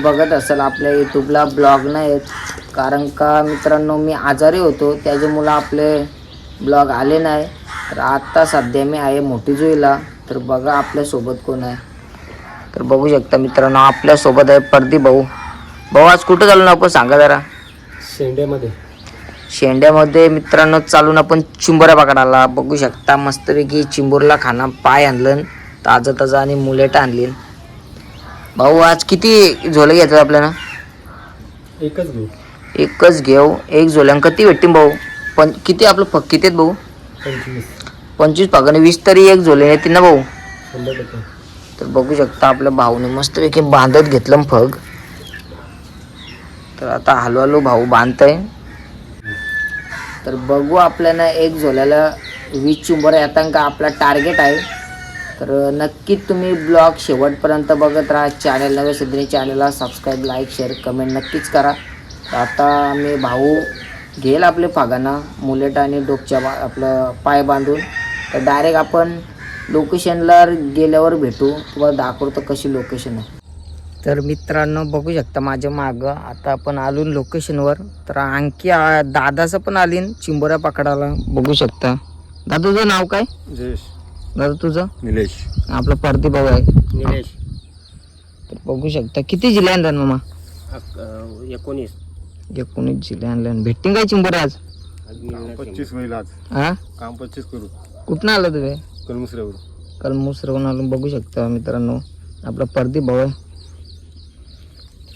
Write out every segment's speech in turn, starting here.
बघत असाल आपल्या यूट्यूबला ब्लॉग नाही येत, कारण का मित्रांनो मी आजारी होतो, त्याच्यामुळं आपले ब्लॉग आले नाही. तर आत्ता सध्या मी आहे मोठीजुईला. तर बघा आपल्यासोबत कोण आहे. तर बघू शकता मित्रांनो आपल्यासोबत आहे प्रदीप भाऊ. भाऊ आज कुठं चालू ना आपण सांगा जरा. शेंड्यामध्ये मित्रांनो चालून आपण चिंबोऱ्या पकडायला. बघू शकता मस्तपैकी चिंबोरला खाना पाय आणलं ताजं ताजं आणि मुलेट आणली. भाऊ आज किती झोले घ्यायचं आपल्याला? एकच घेऊ. एक झोल्यां किती भेटतील भाऊ? पण किती आपलं फक किती आहेत भाऊ? 25 फकाने 20 तरी एक झोले येतील ना भाऊ? 100%. तर बघू शकता आपल्या भाऊने मस्तपैकी बांधत घेतलं फग. तर आता हळूहळू भाऊ बांधतय. तर बघू आपल्याला एक झोल्याला 20 चिंबोऱ्या येतात का आपला टार्गेट आहे. तर नक्कीच तुम्ही ब्लॉग शेवटपर्यंत बघत राहा. चॅनल नवे सध्या चॅनलला सबस्क्राईब लाईक शेअर कमेंट नक्कीच करा. तर आता मी भाऊ घेईल आपले फागांना मुलेट आणि डोकच्या आपलं पाय बांधून. तर डायरेक्ट आपण लोकेशनला गेल्यावर भेटू, तुम्हाला दाखवतो कशी लोकेशन आहे. तर मित्रांनो बघू शकता माझ्या मागं आता आपण आलो लोकेशनवर. तर आणखी दादाचं पण आलीन चिंबोऱ्या पकडायला. बघू शकता. दादा तुझं नाव काय? जयेश. दादा तुझं? निलेश. आपला प्रदीप भाऊ आहे निलेश. तर बघू शकता किती जिल्हे आणतात मामा? 19 जिल्हे आणले. भेटतील काय चिंबोऱ्या आज? 25 होईल आज. हा काम 25 करू. कुठनं आलं तुम्ही? कलमुसऱ्यावर. कलमुसरवरून आलो. बघू शकता मित्रांनो आपला प्रदीप भाऊ आहे.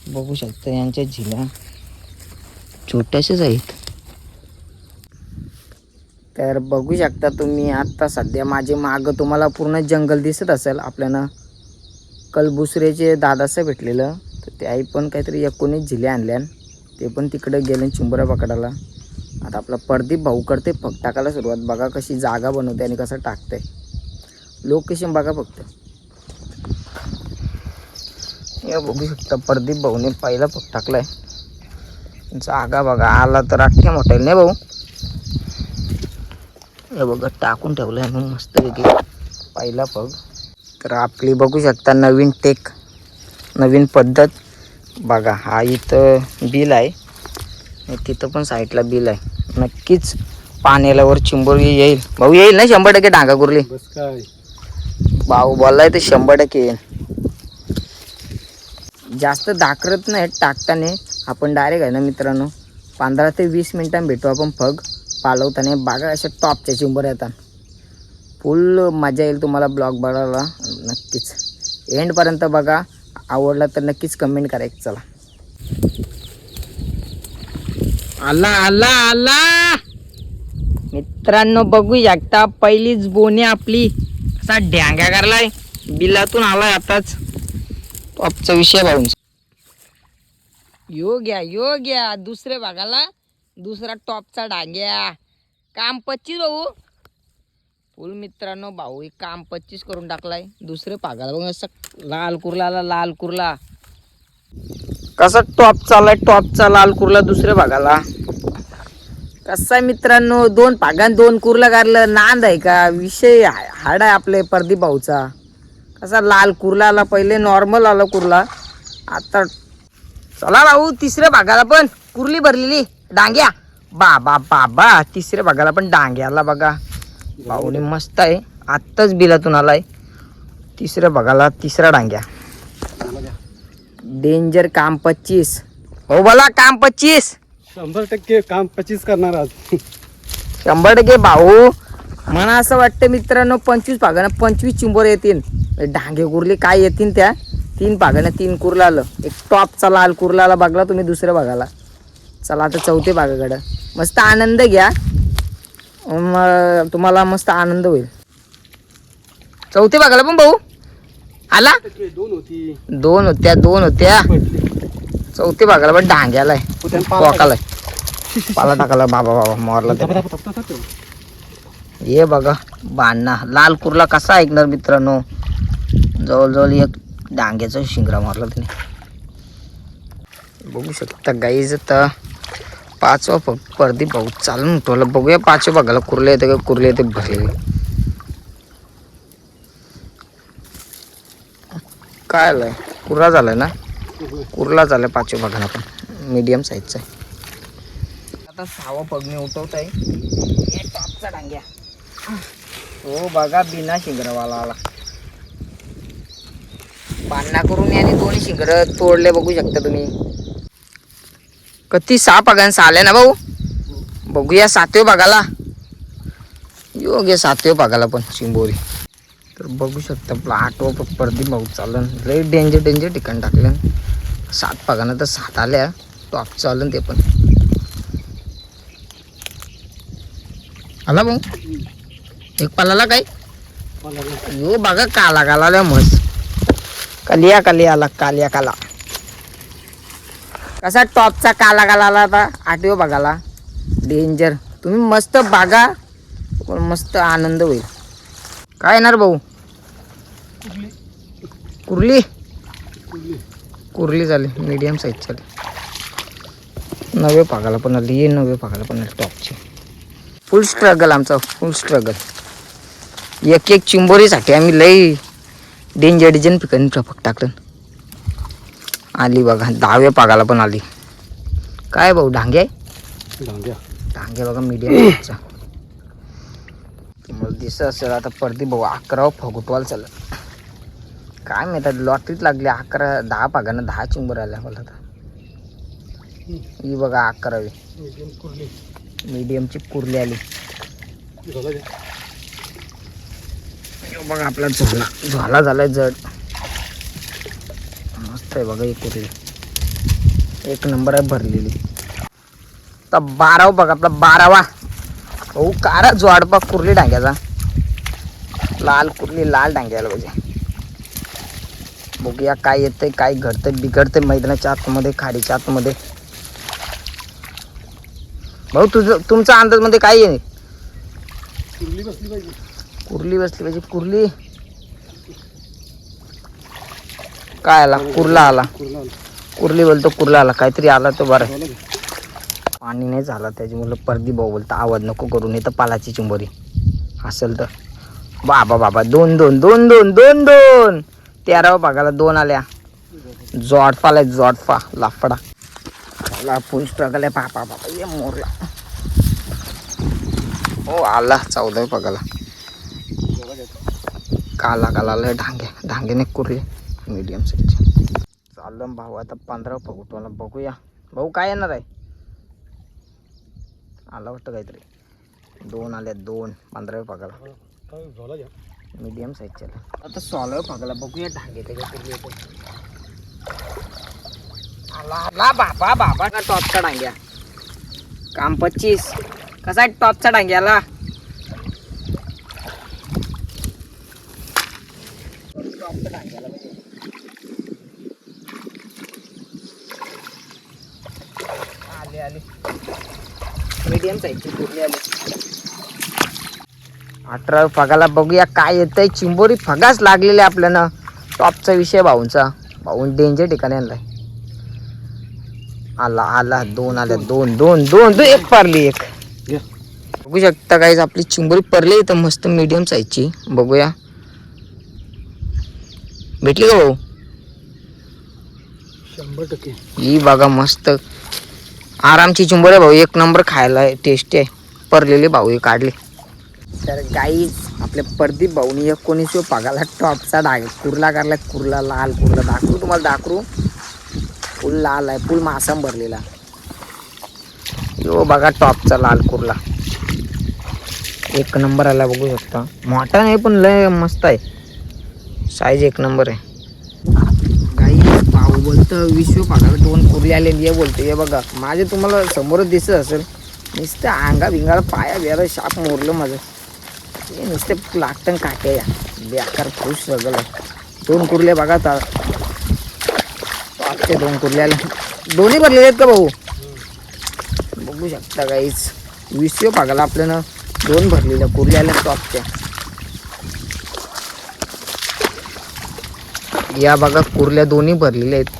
बघू शकता यांच्या झिल्या छोट्याशाच आहेत. तर बघू शकता तुम्ही आत्ता सध्या माझे मागं तुम्हाला पूर्ण जंगल दिसत असेल. आपल्याला कलबुसरेचे दादाचं भेटलेलं. तर त्याही पण काहीतरी 19 झिल्या आणल्या. ते पण तिकडे गेले चिंबोऱ्या पकडायला. आता आपला प्रदीप भाऊ करते फक टाकायला सुरुवात. बघा कशी जागा बनवते आणि कसं टाकते. लोकेशन बघा फक्त. हे बघू शकता प्रदीप भाऊने पहिला पग टाकलाय. जागा बघा आला तर अख्ख्या मोठा नाही भाऊ. हे बघा टाकून ठेवलंय मग मस्तपैकी पहिला पग. तर आपली बघू शकता नवीन टेक नवीन पद्धत बघा. हा इथं बिल आहे, तिथं पण साईडला बिल आहे. नक्कीच पाण्याला वर चिंबोरी येईल भाऊ. येईल ना 100% डांगा कुर्ली. बस काय भाऊ बोललाय तर 100% येईल. जास्त दाखरत नाही टाकताना. आपण डायरेक्ट आहे ना मित्रांनो 15 ते 20 मिनिटांनी भेटू आपण फग पालवताना. बघा अशा टॉपच्या चिंबर येतात. फुल मजा येईल तुम्हाला ब्लॉग बघायला. नक्कीच एंडपर्यंत बघा. आवडला तर नक्कीच कमेंट करा. एक चला आला आला आला मित्रांनो बघू शकता पहिलीच बोनी आपली असा ढ्यांग्या करलाय. बिलातून आलाय आताच. टॉपचा विषय भाऊ. यो घ्या दुसरे भागाला दुसरा टॉपचा डांग्या. काम 25 भाऊ फुल. मित्रांनो भाऊ एक काम 25 करून टाकलाय. दुसरे भागाला बघ असं लाल कुर्ला कसा टॉप चालाय. टॉपचा लाल कुर्ला दुसऱ्या भागाला कसा आहे मित्रांनो. 2 भागान 2 कुर्ला काढलं नांद आहे का विषय. हाड आहे आपले प्रदीप भाऊचा. कसा लाल कुर्ला आला. पहिले नॉर्मल आला कुर्ला. आता चला भाऊ तिसऱ्या भागाला पण कुर्ली भरलेली डांग्या. बाबा तिसऱ्या भागाला पण डांग्याला बघा. भाऊने मस्त आहे. आत्ताच बिलातून आलाय. तिसऱ्या भागाला तिसरा डांग्या. डेंजर काम 25 हो बोला. काम 25 100% काम 25 करणार आज. 100% भाऊ. मला असं वाटतं मित्रांनो 25 भागानं 25 चिंबोर येतील. डांगे कुर्ली काय येतील त्या 3 भागानं 3 कुर्ला आलं. एक टॉपचा लाल कुर्ला आला बघला तुम्ही दुसऱ्या भागाला. चला आता चौथ्या भागाकडं मस्त आनंद घ्या. तुम्हाला मस्त आनंद होईल. चौथ्या भागाला पण भाऊ आला. 2 होत्या. चौथ्या भागाला पण डांग्याला आहे. पाला टाकाला बाबा मोरला. ये बघा बांधना लाल कुर्ला कसा ऐकणार मित्रांनो. जवळजवळ एक डांग्याचा शिंगरा मारला त्याने. बघू शकता गाईज. तर 5वा प्रदीप भाऊ चालून उठवला. बघूया 5व्या भागाला कुर्ले येते का कुर्ले येते भरलेले. काय आलंय कुर्रा झालाय ना. कुर्ला झाला 5व्या भागाला पण मीडियम साईजचा आहे. आता 6वं पग मी उठवत आहे. हे टॉपचा डांग्या हो बघा बिना शिंगरावाला आला. बांधणा करून याने 2 शिंगर तोडले बघू शकता तुम्ही. किती 6 पगांचा आले ना भाऊ. बघूया 7व्या भागाला. योग्य 7व्या भागाला पण चिंबोरी. तर बघू शकता आपला 8वा पग प्रदीप भाऊ चालन. लई डेंजर ठिकाण टाकलं. 7 पगानं तर 7 आल्या. टॉप चालन ते पण आला भाऊ. एक पालाला काय यो बघा काला काला मस्त कालिया आला काला कसा टॉपचा काला आला आता 8व्या भागाला. डेंजर. तुम्ही मस्त बागा मस्त आनंद होईल. काय येणार भाऊ. कुर्ली झाली मीडियम साईज झाली. 9व्या भागाला पण आली. 9व्या भागाला पण आली टॉपची. फुल स्ट्रगल आमचा फुल स्ट्रगल. एक चिंबोरीसाठी आम्ही लई डेंजर पिकांनी टपक टाकलं. आली बघा 10व्या पागाला पण आली. काय भाऊ डांगे डांगे बघा मीडियमचा. मला दिसत असेल आता प्रदीप भाऊ 11वा फगुटवाल चाललं. काय माहिती लॉटरीत लागली. 10 पागानं 10 चिंबर आल्या मला आता. ही बघा 11वी मीडियमची कुर्ली आली. बघा आपला झोला झालाय जड. मस्त आहे बघा ही कुर्ली. 1 नंबर आहे भरलेली. तर 12वा बघा आपला 12वा. हो कारा जोडपा कुर्ली डांग्याचा. लाल कुर्ली लाल डांग्याला पाहिजे. बघूया काय येतंय काय घडतंय बिघडतंय मैदानाच्या आतमध्ये खाडीच्या आतमध्ये. भाऊ तुमचा अंदाज मध्ये काय आहे. कुर्ली बसली पाहिजे. कुर्ली काय आला कुर्ला आला. कुर्ली बोलतो कुर्ला आला. काहीतरी आला तो बरं. पाणी नाही झाला त्याच्यामुळे प्रदीप भाऊ बोलता आवाज नको करून. येतं पालाची चिंबोरी असेल तर. बाबा 2 13व्या भागाला 2 आल्या. जॉडफाला आहे जॉडफा लाफडा. फुल स्ट्रगल आहे. बाबा ये मोरला. हो आला 14व्या भागाला. काला लय ढांग्याने कुर्ली मीडियम साईजची. चाललं भाऊ आता 15वा फगुटवाला बघूया. भाऊ काय येणार आहे. आला वाटतं काहीतरी. 2 आल्या 2 15व्या भागाला मीडियम साईजच्या. आता 16व्या भागाला बघूया ढांगे त्याच्या कुर्ली येतो. आला बाबा का टॉपचा डांग्या. काम 25. कसा आहे टॉपचा डांग्याला. आले मीडियम साईजची कुर्ली आली. 18व्या फगाला बघूया काय येतंय. चिंबोरी फगाच लागलेले आपल्याला. टॉपचा विषय भाऊंचा. भाऊन डेंजर ठिकाणी आणलाय. आला 2 आल्या 2 एक पारली. एक बघू शकता गाईज आपली चिंबोरी परली इथं मस्त मीडियम साईजची. बघूया भेटली का भाऊ. 100% ही बघा मस्त आरामची चिंबोरी भाऊ. 1 नंबर खायला टेस्टी आहे. परलेली भाऊ ही काढली. तर गाईज आपल्या प्रदीप भाऊनी 19व्या पागाला टॉपचा कुर्ला काढला. कुर्ला लाल कुर्ला दाखवू तुम्हाला दाखवू. फुल लाल आहे. फुल मासाम भरलेला. यो बघा टॉपचा लाल कुर्ला 1 नंबर आला. बघू शकता मोठा नाही पण लय मस्त आहे. साईज 1 नंबर आहे. गाईज भाऊ बोलतं 20व्या पागाला 2 कुर्ली आलेली आहे बोलतो. हे बघा माझे तुम्हाला समोरच दिसत असेल. नुसतं अंगा भिंगाला पाया बियाला शाप मोरलं माझं. हे नुसते लागतं काटे या बेकार फुल स्ट्रगल आहे. 2 कुर्ले बघा तर टॉपचे 2 कुर्ले आले. दोन्ही भरलेले आहेत का भाऊ. बघू शकता गाईज 20व्या पागाला आपल्याला 2 भरलेल्या कुर्ल्या आल्या टॉपच्या. या बघा कुर्ल्या दोन्ही भरलेल्या आहेत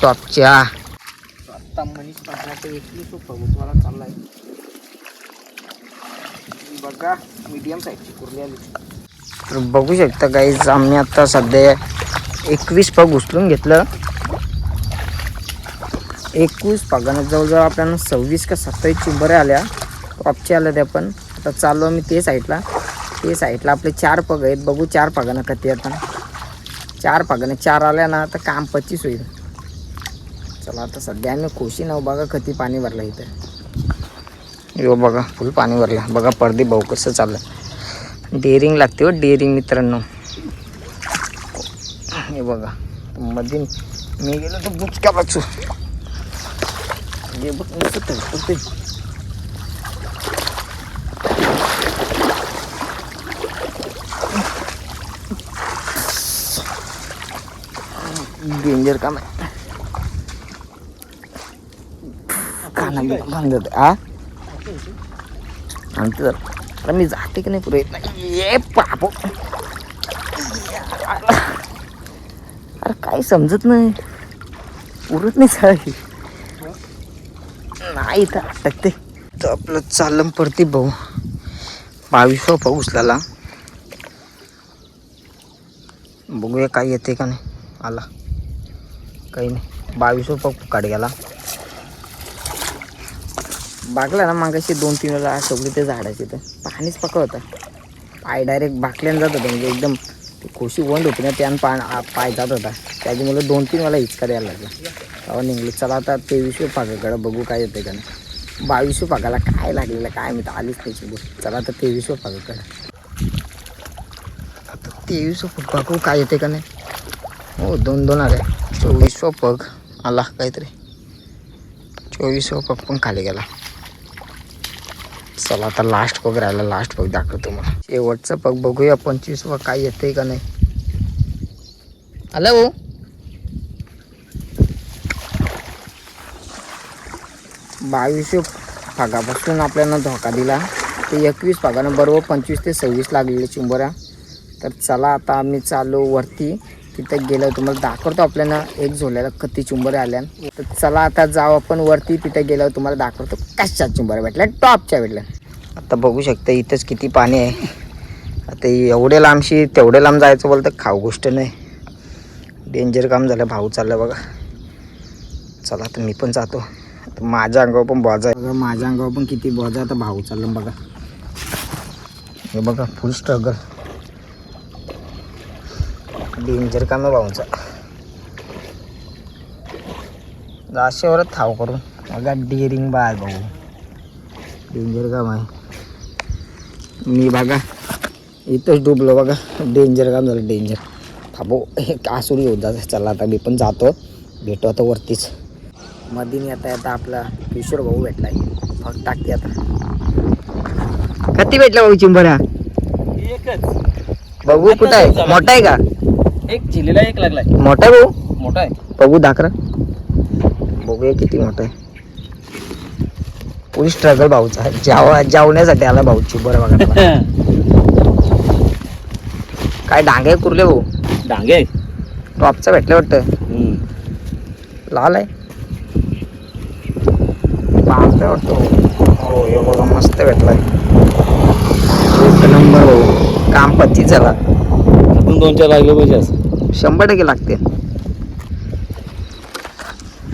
टॉपच्या. आता मनीष पाटलाचा 21 फगुटवाला चाललाय. बघा मीडियम साईजची कुर्ली आली. तर बघू शकता गाईज आम्ही आता सध्या 21 पग उचलून घेतलं. 21 पागानं जवळजवळ आपल्याला 26 का 27 चिंबऱ्या आल्या टॉपच्या आल्या त्या. पण आता चाललो आम्ही ते साईडला आपले 4 पग आहेत. बघू 4 पागानं कधी आता 4 पागानं 4 आल्या ना तर काम 25 होईल. चला आता सध्या आम्ही खुशी नाव बघा किती पाणी भरलं इथं. यो बघा फुल पाणी भरलं बघा. परदीप भाऊ कसं चाललं. डेअरिंग लागते हो डेअरिंग मित्रांनो. हे बघा मध्ये मी गेलो तर बुचका वाचू. हे बघ नुसतं तळपतंय. डेंजर काम आहे. काना बांध आणतो जर आता मी जाते की नाही पुढे येत नाही. ये पापो अरे काही समजत नाही. पुरत नाही साडी नाही इथं अटकते. तर आपलं चाललं परती भाऊ 22 पाऊस झाला. बघूया काय येते का नाही. आला काही नाही. 22 पाऊस काढ गेला. बागला ना मागाशी 2-3 वेळा सगळी ते झाडाचे तर पाणीच पका होता. पाय डायरेक्ट बाकल्यानं जात होता. म्हणजे एकदम खोशी वंड होती ना त्यानं पाय जात होता. त्याच्यामुळे 2-3 वेळा हिचका द्यायला लागला. तेव्हा निघलो. चला आता 23 पागाकडे बघू काय येते का नाही. 22 पागाला काय लागलेलं काय मी तर आलीच नाही. चला आता 23 पागाकडे आता 23 पग बघू काय येते का नाही. हो 2-2 आले. 24 पग आला काहीतरी. 24 पग पण खाली गेला. चला आता लास्ट पग राहिला. लास्ट पग दाखवतो मला. शेवटचं पग बघूया 25 काय येते का नाही. आलं हो 22 पागापासून आपल्याला धोका दिला. ते 21 पागानं बरोबर 25 ते 26 लागलेले चिंबोऱ्या. तर चला आता आम्ही चालू वरती. तिथं गेलं तुम्हाला दाखवतो आपल्याला एक झोल्याला किती चिंबोऱ्या आल्या. तर चला आता जाऊ आपण वरती. तिथं गेल्यावर तुम्हाला दाखवतो कशा चिंबोऱ्या भेटल्या टॉपच्या भेटल्या. आता बघू शकता इथंच किती पाणी आहे. आता एवढे लांबशी तेवढे लांब जायचं बोलतं खाऊ गोष्ट नाही. डेंजर काम झालं. भाऊ चाललं बघा. चला आता मी पण जातो. आता माझ्या अंगावर पण बॉजा आहे बघा. माझ्या अंगावर पण किती बॉजा. आता भाऊ चाललं बघा. हे बघा फुल स्ट्रगल. डेंजर काम आहे भाऊचा. जाशेवरच थाव करून बघा. डेअरिंग बाय भाऊ डेंजर काम आहे. मी बघा इथंच डुबलो बघा. डेंजर काम झालं डेंजर. थांबो एक आसुरी होत जात. चला आता मी पण जातो. भेटू आता वरतीच. मधीन येता आपला किशोर भाऊ भेटलाय. फक्त टाकते आता. किती भेटला भाऊ चिंबऱ्या. एकच बघू कुठं आहे. मोठा आहे का. एक चिलीला एक लागलाय. मोठा आहे भाऊ. मोठा आहे. बघू दाखरा. बघूया किती मोठा आहे. फुल स्ट्रगल भाऊचा. जावण्यासाठी आला भाऊची बरं बघा. काय डांगे कुरले भाऊ. डांगे टॉपचा भेटलं वाटतं. लाल आहे. पांढरा वाटतो. हो हे बघा मस्त भेटलाय. एक नंबर भाऊ. काम 25 झाला. अजून 2-4 लागले पाहिजे असं. 100% लागते.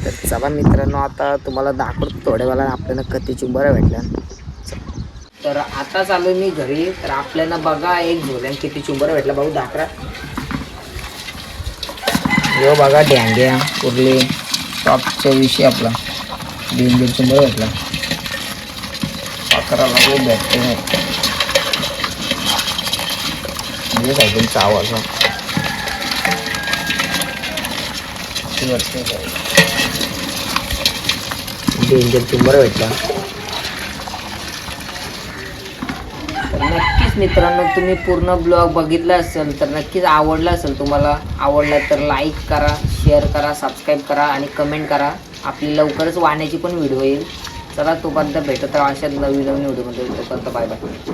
तर चला मित्रांनो आता तुम्हाला दाखवतो थोड्या वेळाला आपल्याला किती चिंबऱ्या भेटल्या. तर आता चालू मी घरी. तर आपल्याला बघा एक झोल्यान किती चिंबऱ्या भेटल्या भाऊ दाखरा. यो बघा डॅंग्या कुर्ले टॉपच्या विषयी आपला डेंजर चिंबऱ्या भेटला. पाकरा लागू भेटते नाही. म्हणजे सायकलचा आवाज डेंजर चिंबऱ्या भेटला. तर नक्कीच मित्रांनो तुम्ही पूर्ण ब्लॉग बघितला असेल तर नक्कीच आवडला असेल. तुम्हाला आवडला तर लाईक करा, शेअर करा, सबस्क्राईब करा आणि कमेंट करा. आपली लवकरच वाहण्याची पण व्हिडिओ येईल. चला तोपर्यंत भेटत राहा अशाच नवीन व्हिडिओमध्ये. तोपर्यंत बाय बाय.